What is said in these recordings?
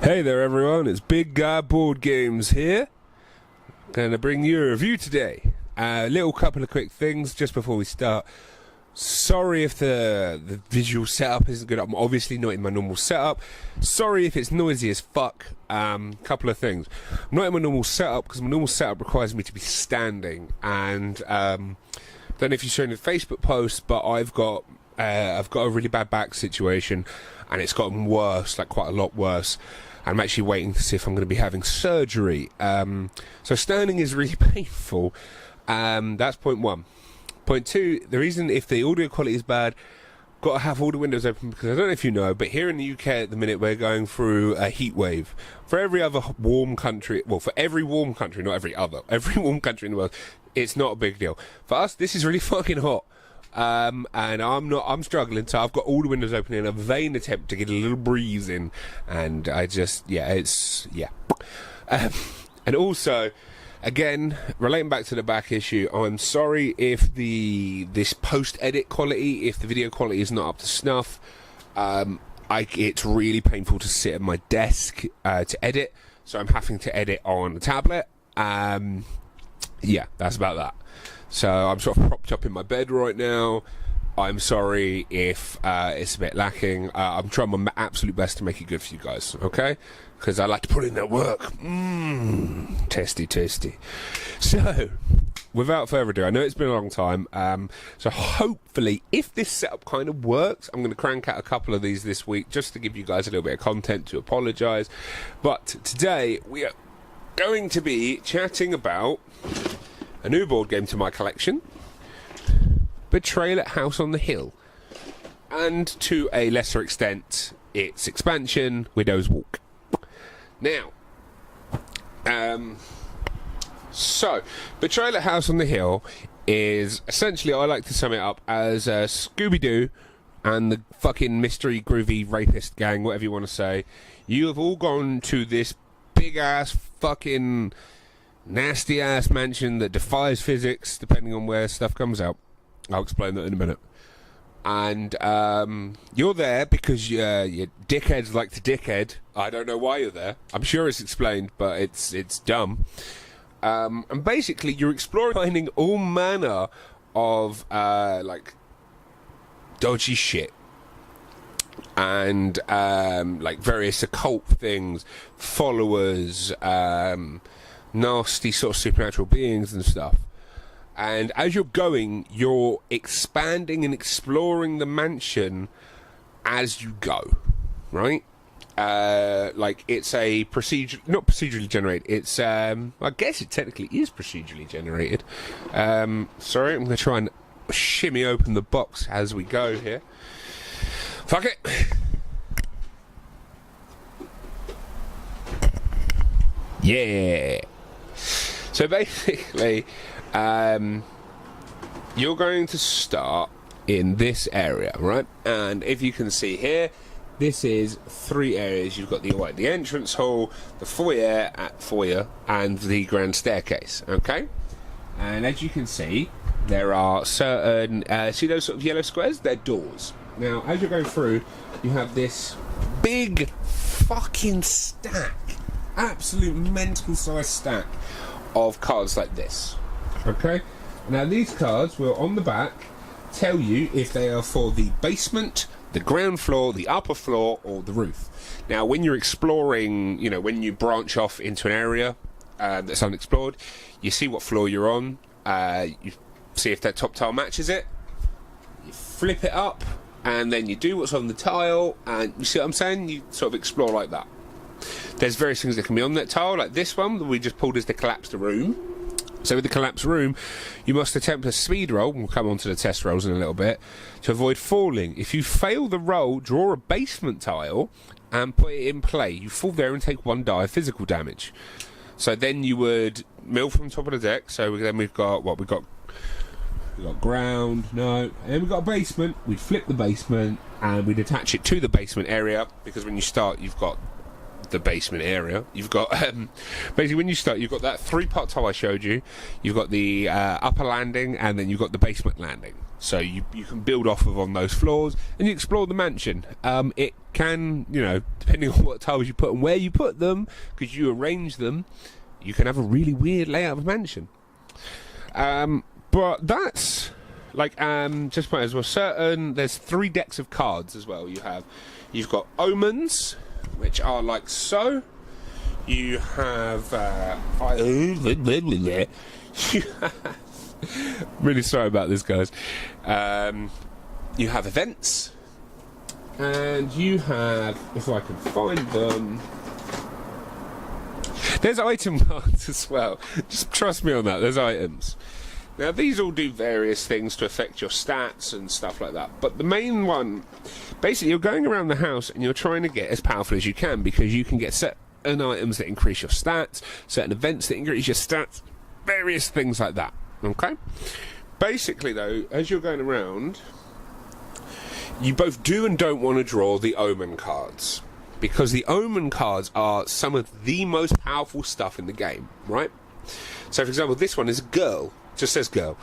Hey there everyone, it's Big Guy Board Games here. Gonna bring you a review today. A little couple of quick things just before we start. Sorry if the visual setup isn't good. I'm obviously not in my normal setup. Sorry if it's noisy as fuck. Couple of things. I'm not in my normal setup because my normal setup requires me to be standing. And don't know if you've seen the Facebook post, but I've got a really bad back situation, and it's gotten worse, like quite a lot worse. I'm actually waiting to see if I'm going to be having surgery. So standing is really painful. That's point one. Point two, the reason if the audio quality is bad, got to have all the windows open, because I don't know if you know, but here in the UK at the minute we're going through a heat wave. For every other warm country, well, for every warm country, not every other, every warm country in the world, it's not a big deal. For us, this is really fucking hot. And I'm struggling, so I've got all the windows open in a vain attempt to get a little breeze in, and and also, again, relating back to the back issue, I'm sorry if this post-edit quality, if the video quality is not up to snuff. It's really painful to sit at my desk to edit, so I'm having to edit on a tablet. Yeah, that's about that. So I'm sort of propped up in my bed right now. I'm sorry if it's a bit lacking. I'm trying my absolute best to make it good for you guys, okay? Because I like to put in that work. Testy. So, without further ado, I know it's been a long time. So hopefully, if this setup kind of works, I'm going to crank out a couple of these this week just to give you guys a little bit of content to apologise. But today, we are going to be chatting about a new board game to my collection, Betrayal at House on the Hill, and to a lesser extent, its expansion, Widow's Walk. Now, so Betrayal at House on the Hill is essentially, I like to sum it up as Scooby-Doo and the fucking mystery groovy rapist gang, whatever you want to say. You have all gone to this big ass fucking nasty ass mansion that defies physics, depending on where stuff comes out. I'll explain that in a minute. And you're there because your dickheads like to dickhead. I don't know why you're there. I'm sure it's explained, but it's dumb. And basically, you're exploring, finding all manner of like dodgy shit, and like various occult things, followers, nasty sort of supernatural beings and stuff. And as you're going, you're expanding and exploring the mansion as you go, right? Like it's a not procedurally generated, it's I guess it technically is procedurally generated. Sorry, I'm going to try and shimmy open the box as we go here. Fuck it. Yeah. So basically, you're going to start in this area, right? And if you can see here, this is three areas. You've got the entrance hall, the foyer, and the grand staircase, okay? And as you can see, there are certain, see those sort of yellow squares? They're doors. Now, as you're going through, you have this big fucking stack, absolute mental size stack of cards like this, okay? Now these cards will on the back tell you if they are for the basement, the ground floor, the upper floor, or the roof. Now when you're exploring, you know, when you branch off into an area that's unexplored, you see what floor you're on, you see if that top tile matches it, you flip it up, and then you do what's on the tile, and you see what I'm saying? You sort of explore like that. There's various things that can be on that tile, like this one that we just pulled as the collapsed room. So with the collapsed room, you must attempt a speed roll, we'll come on to the test rolls in a little bit, to avoid falling. If you fail the roll, draw a basement tile and put it in play. You fall there and take 1 die of physical damage. So then you would mill from top of the deck, so then we've got, what, we've got ground, no, and then we've got a basement. We'd flip the basement and we'd attach it to the basement area, because when you start, you've got the basement area. You've got basically when you start, you've got that 3-part tile I showed you. You've got the upper landing, and then you've got the basement landing. So you can build off of on those floors, and you explore the mansion. It can, depending on what tiles you put and where you put them, because you arrange them, you can have a really weird layout of a mansion. But that's just point as well. There's 3 decks of cards as well. You've got omens, which are like so. You have really sorry about this, guys. You have events, and you have, if I can find them, there's item cards as well. Just trust me on that. There's items. Now, these all do various things to affect your stats and stuff like that. But the main one, basically, you're going around the house and you're trying to get as powerful as you can, because you can get certain items that increase your stats, certain events that increase your stats, various things like that. Okay? Basically, though, as you're going around, you both do and don't want to draw the omen cards, because the omen cards are some of the most powerful stuff in the game, right? So, for example, this one is a girl. Just says girl.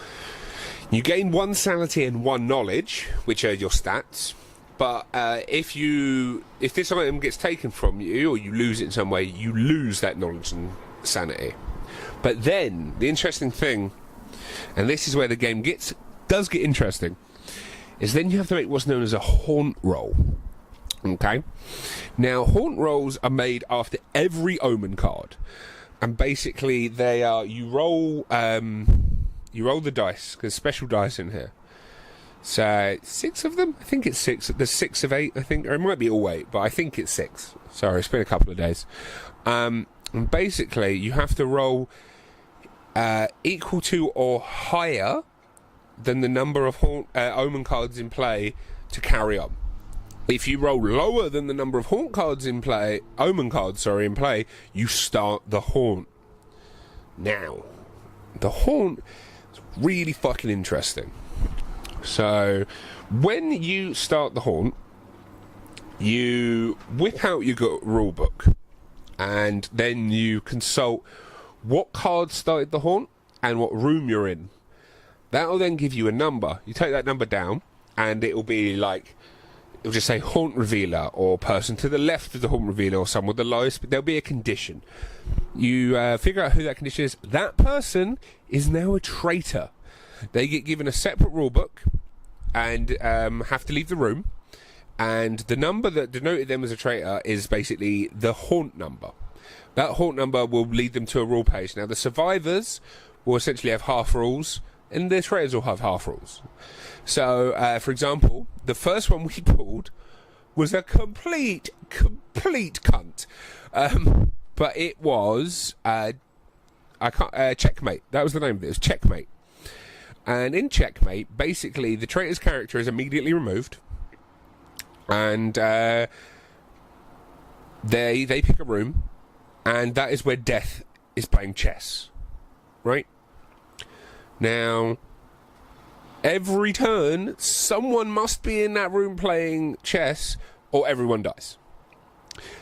You gain 1 sanity and 1 knowledge, which are your stats. But if this item gets taken from you, or you lose it in some way, you lose that knowledge and sanity. But then the interesting thing, and this is where the game does get interesting, is then you have to make what's known as a haunt roll. Okay. Now, haunt rolls are made after every omen card, and basically they are you roll the dice, because special dice in here. So 6 of them, I think it's 6. There's 6 of 8, I think, or it might be all 8, but I think it's 6. Sorry, it's been a couple of days. And basically, you have to roll equal to or higher than the number of omen cards in play to carry on. If you roll lower than the number of omen cards in play, you start the haunt. Now, the haunt is really fucking interesting. So, when you start the haunt, you whip out your rule book, and then you consult what cards started the haunt and what room you're in. That will then give you a number. You take that number down, and it will be like, it'll just say haunt revealer, or person to the left of the haunt revealer, or someone with the lowest, but there'll be a condition. You figure out who that condition is. That person is now a traitor. They get given a separate rule book and have to leave the room. And the number that denoted them as a traitor is basically the haunt number. That haunt number will lead them to a rule page. Now, the survivors will essentially have half rules, and the traitors will have half rules. So, for example, the first one we pulled was a complete cunt. But it was Checkmate. That was the name of it. It was Checkmate. And in Checkmate, basically, the traitor's character is immediately removed, and they pick a room, and that is where Death is playing chess. Right? Now, every turn, someone must be in that room playing chess, or everyone dies.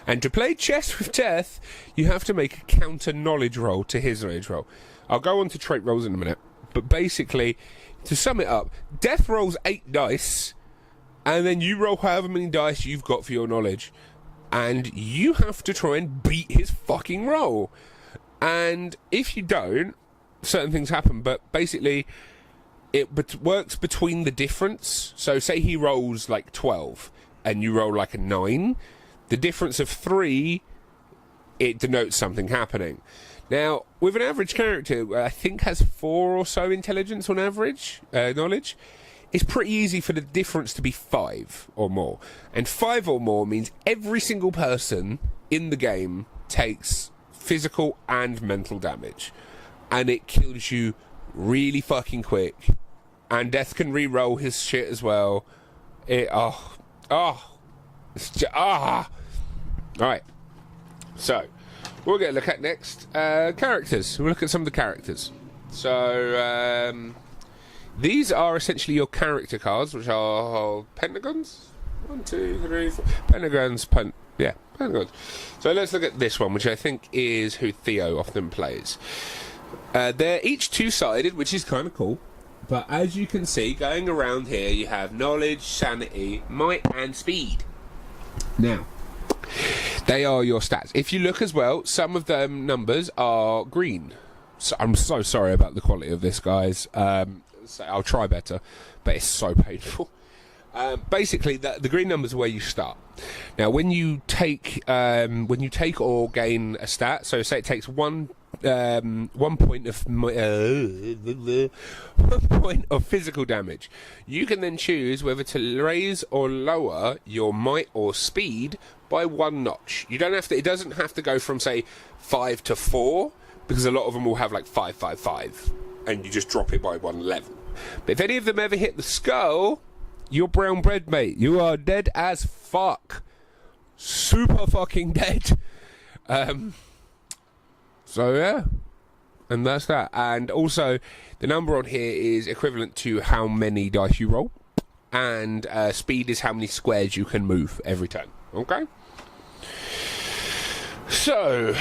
And to play chess with Death, you have to make a counter knowledge roll to his knowledge roll. I'll go on to trait rolls in a minute, but basically, to sum it up, Death rolls 8 dice, and then you roll however many dice you've got for your knowledge, and you have to try and beat his fucking roll. And if you don't, certain things happen, but basically it works between the difference. So say he rolls like 12 and you roll like a 9, the difference of 3, it denotes something happening. Now, with an average character, I think has 4 or so intelligence on average, knowledge, it's pretty easy for the difference to be 5 or more. And 5 or more means every single person in the game takes physical and mental damage. And it kills you really fucking quick. And Death can re-roll his shit as well. Alright. So, we'll get a look at next. Characters. We'll look at some of the characters. So, these are essentially your character cards, which are pentagons. 1, 2, 3, 4. Pentagons. Pentagons. So let's look at this one, which I think is who Theo often plays. They're each 2-sided, which is kind of cool. But as you can see, going around here, you have knowledge, sanity, might, and speed. Now, they are your stats. If you look as well, some of them numbers are green. So I'm so sorry about the quality of this, guys. So I'll try better, but it's so painful. Basically, the green numbers are where you start. Now, when you take or gain a stat, so say it takes one point of 1 point of physical damage, you can then choose whether to raise or lower your might or speed by 1 notch. You don't have to. It doesn't have to go from say 5 to 4, because a lot of them will have like 5, 5, 5, and you just drop it by 1 level. But if any of them ever hit the skull, you're brown bread, mate. You are dead as fuck. Super fucking dead. So yeah, and that's that. And also, the number on here is equivalent to how many dice you roll, and speed is how many squares you can move every turn. Okay. So,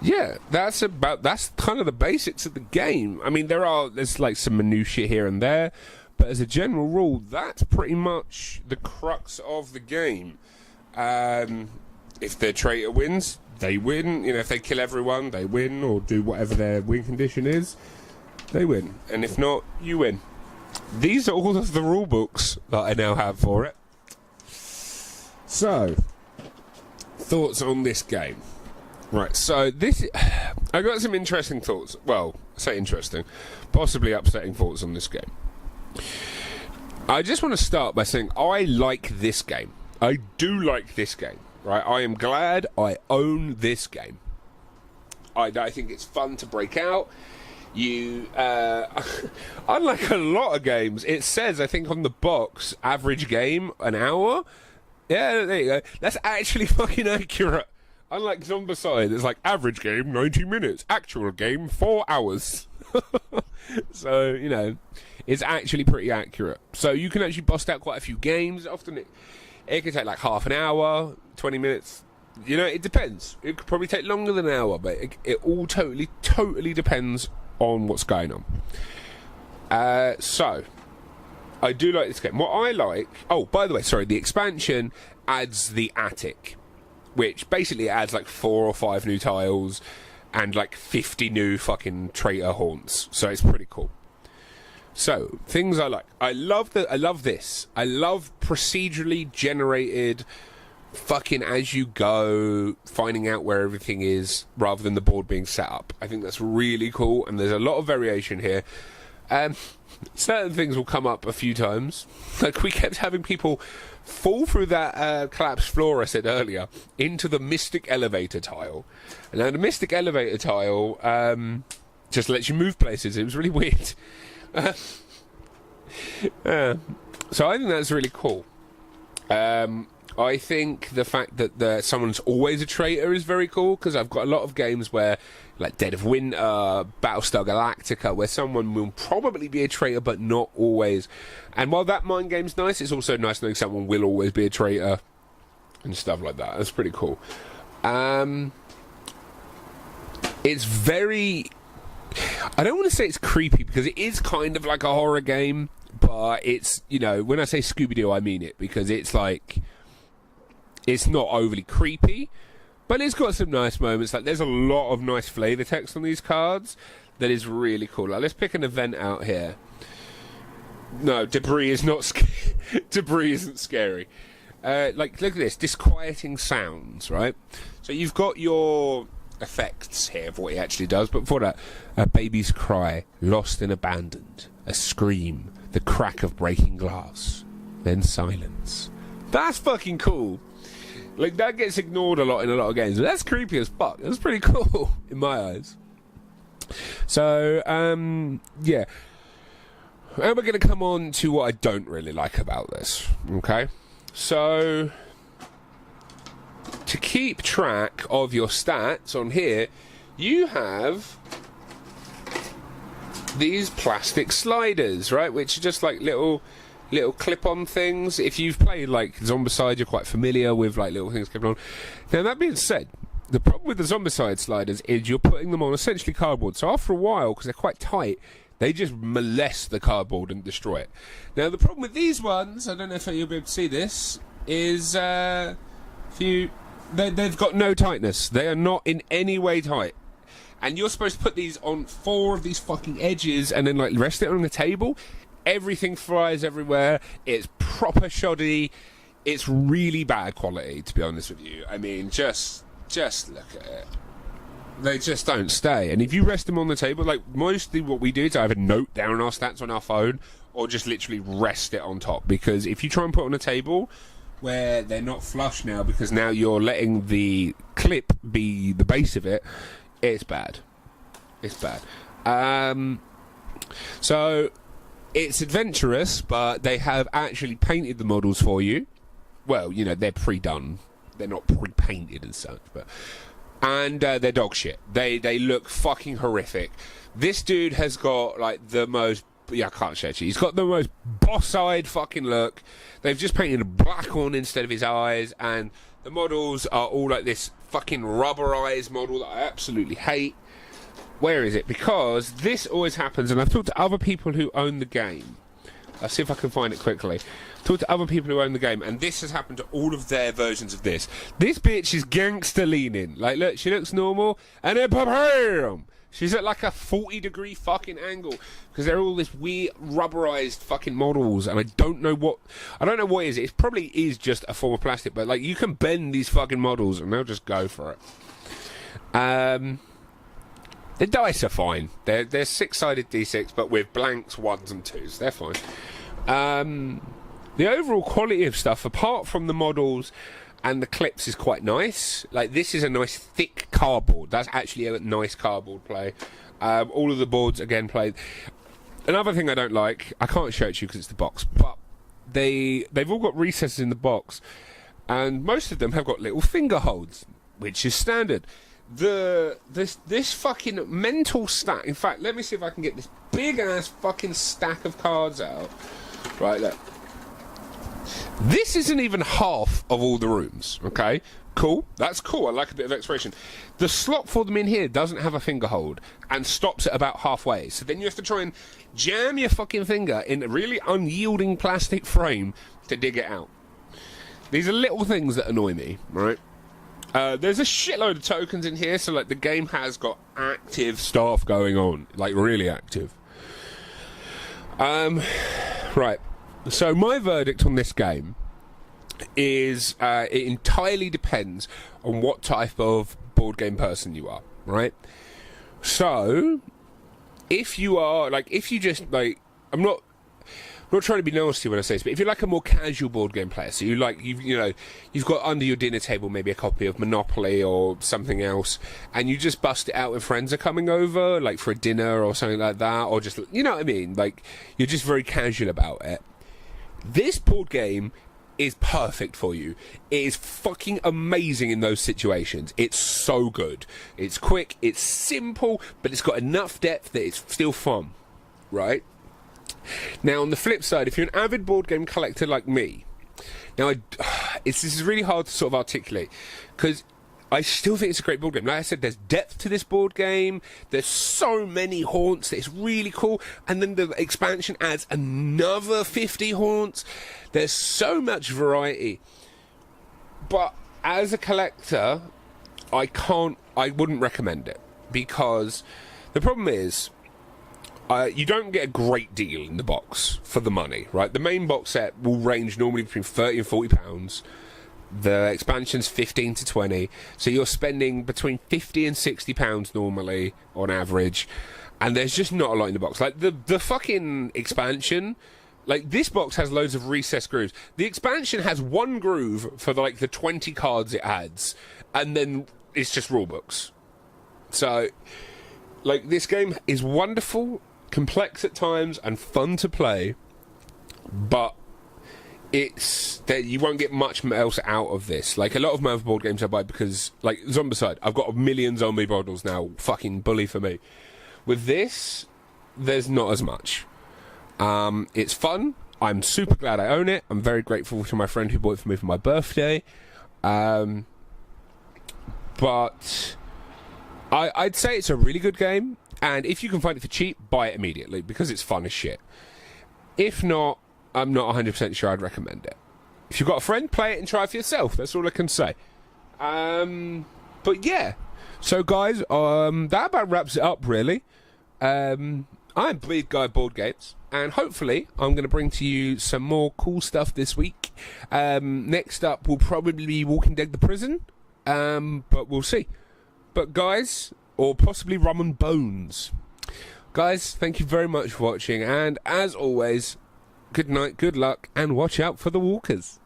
yeah, that's kind of the basics of the game. I mean, there's like some minutiae here and there, but as a general rule, that's pretty much the crux of the game. If the traitor wins, they win. You know, if they kill everyone, they win, or do whatever their win condition is, they win. And if not, you win. These are all of the rule books that I now have for it. So, thoughts on this game? Right, so I got some interesting thoughts. Well, I say interesting, possibly upsetting thoughts on this game. I just want to start by saying I like this game. I do like this game, right? I am glad I own this game. I think it's fun to break out. Unlike a lot of games, it says, I think on the box, average game, an hour. Yeah, there you go. That's actually fucking accurate. Unlike Zombicide, it's like average game 90 minutes, actual game 4 hours. So, you know, it's actually pretty accurate. So you can actually bust out quite a few games. Often it can take like half an hour, 20 minutes. You know, it depends. It could probably take longer than an hour, but it all totally depends on what's going on. So, I do like this game. What I like... Oh, by the way, sorry, the expansion adds the attic, which basically adds like 4 or 5 new tiles and like 50 new fucking traitor haunts. So it's pretty cool. So, things I like. I love this. I love procedurally generated fucking as you go, finding out where everything is rather than the board being set up. I think that's really cool, and there's a lot of variation here. Certain things will come up a few times. Like, we kept having people fall through that collapsed floor I said earlier into the Mystic Elevator tile. And now the Mystic Elevator tile just lets you move places. It was really weird. So I think that's really cool. I think the fact that someone's always a traitor is very cool, because I've got a lot of games where, like Dead of Winter, Battlestar Galactica, where someone will probably be a traitor but not always. And while that mind game's nice, it's also nice knowing someone will always be a traitor and stuff like that. That's pretty cool. It's very... I don't want to say it's creepy, because it is kind of like a horror game, but it's, you know, when I say Scooby-Doo, I mean it, because it's like... It's not overly creepy, but it's got some nice moments. Like, there's a lot of nice flavor text on these cards that is really cool. Like, let's pick an event out here. No, debris is not scary. Debris isn't scary. Like, look at this. Disquieting sounds, right? So you've got your effects here of what he actually does, but before that, a baby's cry, lost and abandoned, a scream, the crack of breaking glass, then silence. That's fucking cool. Like, that gets ignored a lot in a lot of games, but that's creepy as fuck. That's pretty cool in my eyes. So, yeah. And we're going to come on to what I don't really like about this, okay? So, to keep track of your stats on here, you have these plastic sliders, right? Which are just like little clip-on things. If you've played like Zombicide, you're quite familiar with like little things clipping on. Now, that being said, the problem with the Zombicide sliders is you're putting them on essentially cardboard. So after a while, because they're quite tight, they just molest the cardboard and destroy it. Now the problem with these ones, I don't know if you'll be able to see this, is they've got no tightness. They are not in any way tight. And you're supposed to put these on 4 of these fucking edges and then like rest it on the table. Everything flies everywhere. It's proper shoddy. It's really bad quality, to be honest with you. I mean, just look at it. They just don't stay. And if you rest them on the table, like mostly what we do is either note down our stats on our phone or just literally rest it on top. Because if you try and put it on a table where they're not flush now, because now you're letting the clip be the base of it, it's bad. It's bad. So it's adventurous, but they have actually painted the models for you. Well, you know, they're pre-done. They're not pre-painted and such, but... And they're dog shit. They look fucking horrific. This dude has got, like, the most... Yeah, I can't show you. He's got the most boss-eyed fucking look. They've just painted a black on instead of his eyes, and the models are all like this fucking rubberized model that I absolutely hate. Where is it? Because this always happens, and I've talked to other people who own the game. I'll see if I can find it quickly. Talk to other people who own the game, and this has happened to all of their versions of this. This bitch is gangster leaning. Like, look, she looks normal, and then bam! She's at like a 40-degree fucking angle because they're all this weird rubberized fucking models, and I don't know what it is. It probably is just a form of plastic, but like you can bend these fucking models, and they'll just go for it. The dice are fine. They're 6-sided D6, but with blanks, 1s and 2s. They're fine. The overall quality of stuff, apart from the models and the clips, is quite nice. Like, this is a nice thick cardboard. That's actually a nice cardboard play. All of the boards, again, play. Another thing I don't like, I can't show it to you because it's the box, but they've all got recesses in the box, and most of them have got little finger holds, which is standard. This fucking mental stack. In fact, let me see if I can get this big ass fucking stack of cards out. Right, look. This isn't even half of all the rooms, okay? Cool, that's cool, I like a bit of exploration. The slot for them in here doesn't have a finger hold and stops at about halfway. So then you have to try and jam your fucking finger in a really unyielding plastic frame to dig it out. These are little things that annoy me, right? There's a shitload of tokens in here, so like the game has got active stuff going on, like really active. Right. So my verdict on this game is it entirely depends on what type of board game person you are, right? So if you are like, if you just like, I'm not trying to be nasty when I say this, but if you're like a more casual board game player, so you've got under your dinner table maybe a copy of Monopoly or something else, and you just bust it out when friends are coming over, like for a dinner or something like that, or just, you know what I mean, like you're just very casual about it. This board game is perfect for you. It is fucking amazing in those situations. It's so good. It's quick, it's simple, but it's got enough depth that it's still fun, right? Now, on the flip side, if you're an avid board game collector like me, now this is really hard to sort of articulate, because I still think it's a great board game. Like I said, there's depth to this board game. There's so many haunts that it's really cool. And then the expansion adds another 50 haunts. There's so much variety. But as a collector, I wouldn't recommend it. Because the problem is, you don't get a great deal in the box for the money, right? The main box set will range normally between £30 and £40. The expansion's 15 to 20, so you're spending between 50 and 60 pounds normally on average, and there's just not a lot in the box. Like the fucking expansion, like this box has loads of recessed grooves. The expansion has one groove for the 20 cards it adds, and then it's just rule books. So, like, this game is wonderful, complex at times, and fun to play, but it's that you won't get much else out of this. Like, a lot of my other board games I buy because, like, Zombicide, I've got a million zombie models now, fucking bully for me. With this, there's not as much. It's fun. I'm super glad I own it. I'm very grateful to my friend who bought it for me for my birthday. But but I'd say it's a really good game, and if you can find it for cheap, buy it immediately, because it's fun as shit. If not, I'm not 100% sure I'd recommend it. If you've got a friend, play it and try it for yourself. That's all I can say. But yeah. So guys, that about wraps it up, really. I'm Bleed Guy Board Games, and hopefully I'm going to bring to you some more cool stuff this week. Next up will probably be Walking Dead: The Prison, but we'll see. But guys, or possibly Rum and Bones. Guys, thank you very much for watching, and as always, good night, good luck, and watch out for the walkers.